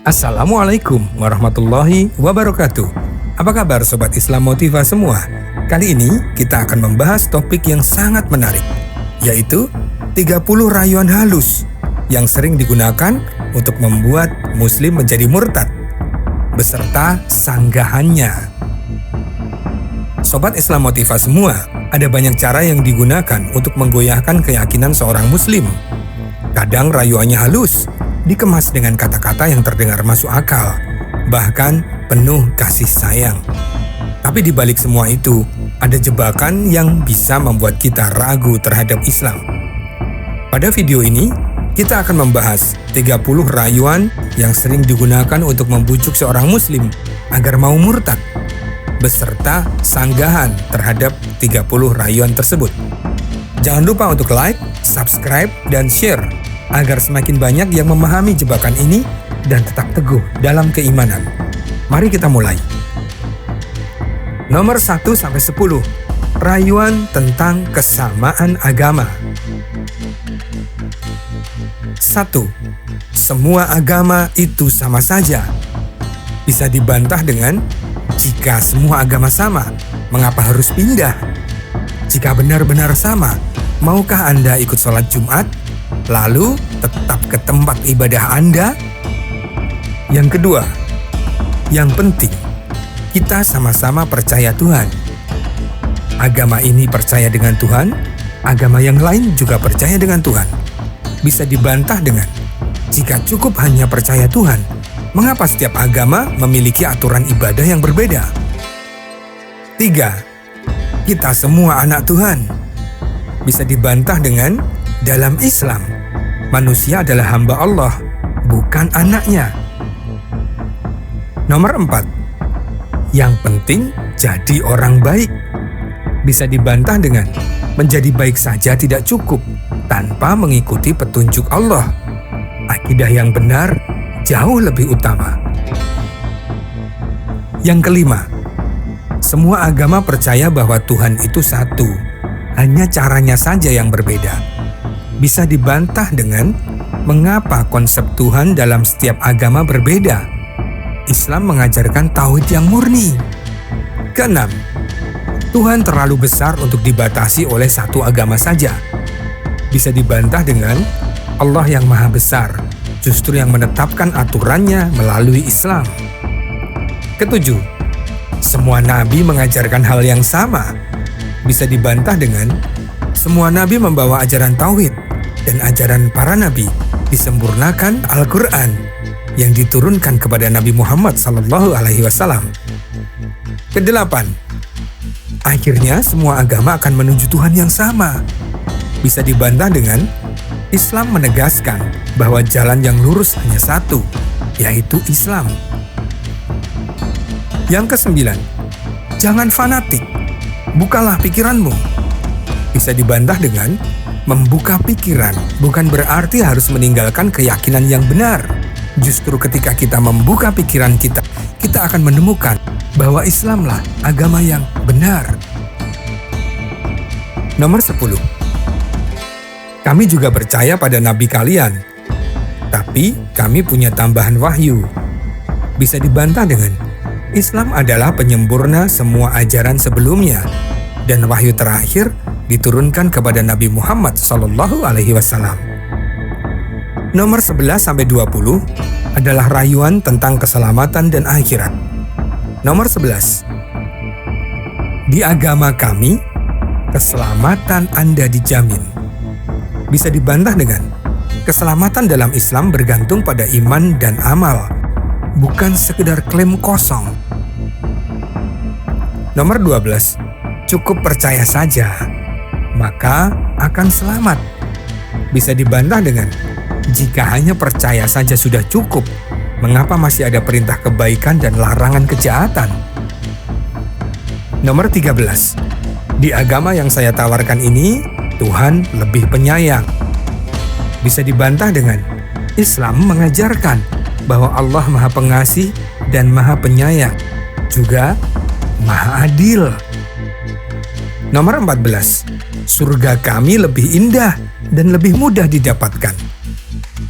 Assalamualaikum warahmatullahi wabarakatuh. Apa kabar Sobat Islam Motiva semua? Kali ini kita akan membahas topik yang sangat menarik, yaitu 30 rayuan halus yang sering digunakan untuk membuat muslim menjadi murtad, beserta sanggahannya. Sobat Islam Motiva semua, ada banyak cara yang digunakan untuk menggoyahkan keyakinan seorang muslim. Kadang rayuannya halus, dikemas dengan kata-kata yang terdengar masuk akal, bahkan penuh kasih sayang. Tapi di balik semua itu, ada jebakan yang bisa membuat kita ragu terhadap Islam. Pada video ini, kita akan membahas 30 rayuan yang sering digunakan untuk membujuk seorang muslim agar mau murtad, beserta sanggahan terhadap 30 rayuan tersebut. Jangan lupa untuk like, subscribe, dan share agar semakin banyak yang memahami jebakan ini dan tetap teguh dalam keimanan. Mari kita mulai. Nomor 1-10, rayuan tentang kesamaan agama. 1. Semua agama itu sama saja. Bisa dibantah dengan, jika semua agama sama, mengapa harus pindah? Jika benar-benar sama, maukah Anda ikut sholat Jumat, lalu tetap ke tempat ibadah Anda? Yang kedua, yang penting, kita sama-sama percaya Tuhan. Agama ini percaya dengan Tuhan, agama yang lain juga percaya dengan Tuhan. Bisa dibantah dengan, jika cukup hanya percaya Tuhan, mengapa setiap agama memiliki aturan ibadah yang berbeda? 3. Kita semua anak Tuhan. Bisa dibantah dengan, dalam Islam, manusia adalah hamba Allah, bukan anaknya. Nomor 4. Yang penting jadi orang baik. Bisa dibantah dengan, menjadi baik saja tidak cukup tanpa mengikuti petunjuk Allah. Akidah yang benar jauh lebih utama. Yang kelima, semua agama percaya bahwa Tuhan itu satu, hanya caranya saja yang berbeda. Bisa dibantah dengan, mengapa konsep Tuhan dalam setiap agama berbeda? Islam mengajarkan tauhid yang murni. Keenam, Tuhan terlalu besar untuk dibatasi oleh satu agama saja. Bisa dibantah dengan, Allah yang maha besar, justru yang menetapkan aturannya melalui Islam. Ketujuh, semua nabi mengajarkan hal yang sama. Bisa dibantah dengan, semua nabi membawa ajaran tauhid, dan ajaran para nabi disempurnakan Al-Quran yang diturunkan kepada Nabi Muhammad SAW. Kedelapan, akhirnya semua agama akan menuju Tuhan yang sama. Bisa dibantah dengan, Islam menegaskan bahwa jalan yang lurus hanya satu, yaitu Islam. Yang kesembilan, jangan fanatik, bukalah pikiranmu. Bisa dibantah dengan, membuka pikiran bukan berarti harus meninggalkan keyakinan yang benar. Justru ketika kita membuka pikiran kita, kita akan menemukan bahwa Islamlah agama yang benar. Nomor 10. Kami juga percaya pada nabi kalian, tapi kami punya tambahan wahyu. Bisa dibantah dengan, Islam adalah penyempurna semua ajaran sebelumnya, dan wahyu terakhir diturunkan kepada Nabi Muhammad SAW. Nomor 11-20 adalah rayuan tentang keselamatan dan akhirat. Nomor 11. Di agama kami, keselamatan Anda dijamin. Bisa dibantah dengan, keselamatan dalam Islam bergantung pada iman dan amal, bukan sekedar klaim kosong. Nomor 12. Cukup percaya saja, maka akan selamat. Bisa dibantah dengan, jika hanya percaya saja sudah cukup, mengapa masih ada perintah kebaikan dan larangan kejahatan? Nomor 13. Di agama yang saya tawarkan ini, Tuhan lebih penyayang. Bisa dibantah dengan, Islam mengajarkan bahwa Allah Maha Pengasih dan Maha Penyayang, juga Maha Adil. Nomor 14. Surga kami lebih indah dan lebih mudah didapatkan.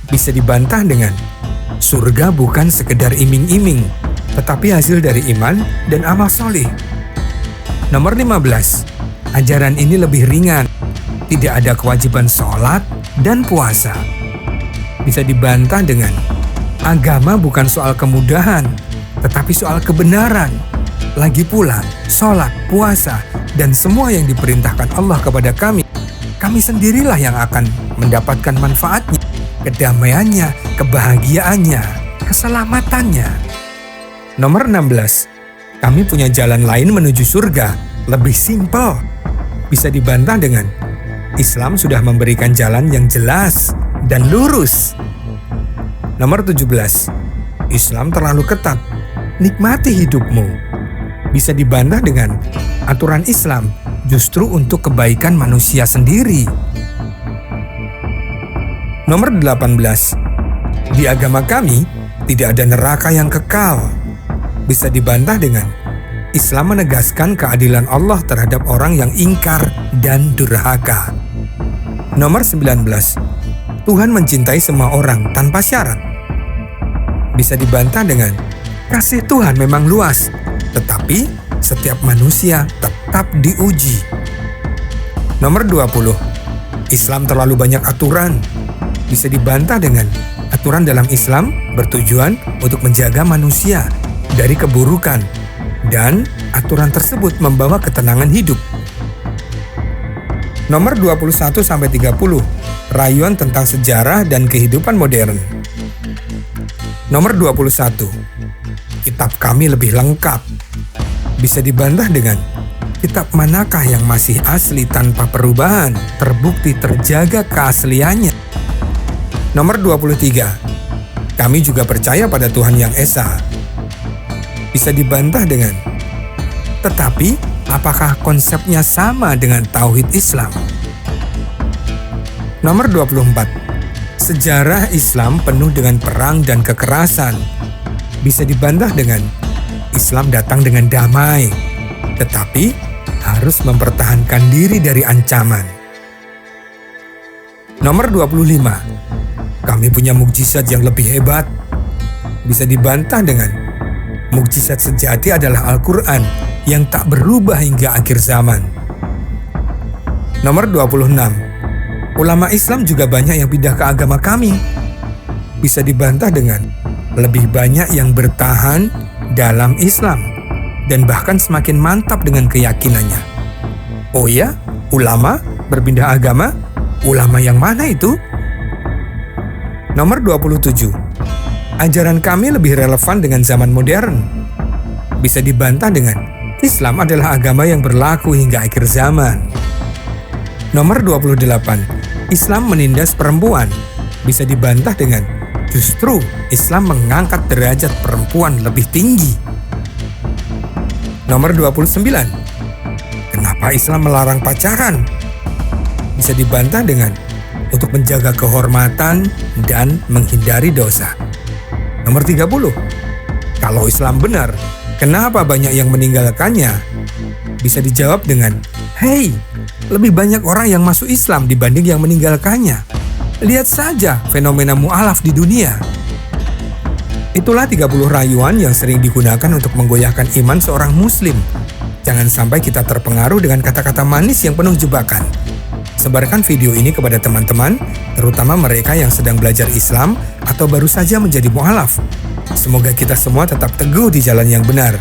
Bisa dibantah dengan, Surga bukan sekedar iming-iming, tetapi hasil dari iman dan amal soleh. Nomor 15, ajaran ini lebih ringan. Tidak ada kewajiban sholat dan puasa. Bisa dibantah dengan, agama bukan soal kemudahan, tetapi soal kebenaran. Lagi pula, sholat, puasa, dan semua yang diperintahkan Allah kepada kami sendirilah yang akan mendapatkan manfaatnya, kedamaiannya, kebahagiaannya, keselamatannya. Nomor 16, kami punya jalan lain menuju surga, lebih simpel. Bisa dibantah dengan, Islam sudah memberikan jalan yang jelas dan lurus. Nomor 17, Islam terlalu ketat, nikmati hidupmu. Bisa dibantah dengan, aturan Islam justru untuk kebaikan manusia sendiri. Nomor 18, di agama kami tidak ada neraka yang kekal. Bisa dibantah dengan, Islam menegaskan keadilan Allah terhadap orang yang ingkar dan durhaka. Nomor 19, Tuhan mencintai semua orang tanpa syarat. Bisa dibantah dengan, kasih Tuhan memang luas, tetapi setiap manusia tetap diuji. Nomor 20, Islam terlalu banyak aturan. Bisa dibantah dengan, aturan dalam Islam bertujuan untuk menjaga manusia dari keburukan, dan aturan tersebut membawa ketenangan hidup. Nomor 21-30, rayuan tentang sejarah dan kehidupan modern. Nomor 21, kitab kami lebih lengkap. Bisa dibantah dengan, kitab manakah yang masih asli tanpa perubahan, terbukti terjaga keasliannya. Nomor 23, kami juga percaya pada Tuhan Yang Esa. Bisa dibantah dengan, tetapi apakah konsepnya sama dengan tauhid Islam? Nomor 24, sejarah Islam penuh dengan perang dan kekerasan. Bisa dibantah dengan, Islam datang dengan damai, tetapi harus mempertahankan diri dari ancaman. Nomor 25, kami punya mukjizat yang lebih hebat. Bisa dibantah dengan, mukjizat sejati adalah Al-Quran yang tak berubah hingga akhir zaman. Nomor 26, ulama Islam juga banyak yang pindah ke agama kami. Bisa dibantah dengan, lebih banyak yang bertahan dalam Islam dan bahkan semakin mantap dengan keyakinannya. Oh ya, ulama berpindah agama? Ulama yang mana itu? Nomor 27, ajaran kami lebih relevan dengan zaman modern. Bisa dibantah dengan, Islam adalah agama yang berlaku hingga akhir zaman. Nomor 28, Islam menindas perempuan. Bisa dibantah dengan, justru Islam mengangkat derajat perempuan lebih tinggi. Nomor 29, kenapa Islam melarang pacaran? Bisa dibantah dengan, untuk menjaga kehormatan dan menghindari dosa. Nomor 30, kalau Islam benar, kenapa banyak yang meninggalkannya? Bisa dijawab dengan, hey, lebih banyak orang yang masuk Islam dibanding yang meninggalkannya. Lihat saja fenomena mu'alaf di dunia. Itulah 30 rayuan yang sering digunakan untuk menggoyahkan iman seorang muslim. Jangan sampai kita terpengaruh dengan kata-kata manis yang penuh jebakan. Sebarkan video ini kepada teman-teman, terutama mereka yang sedang belajar Islam atau baru saja menjadi mu'alaf. Semoga kita semua tetap teguh di jalan yang benar.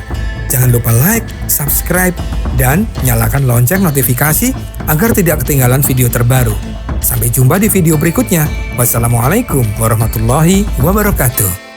Jangan lupa like, subscribe, dan nyalakan lonceng notifikasi agar tidak ketinggalan video terbaru. Sampai jumpa di video berikutnya. Wassalamualaikum warahmatullahi wabarakatuh.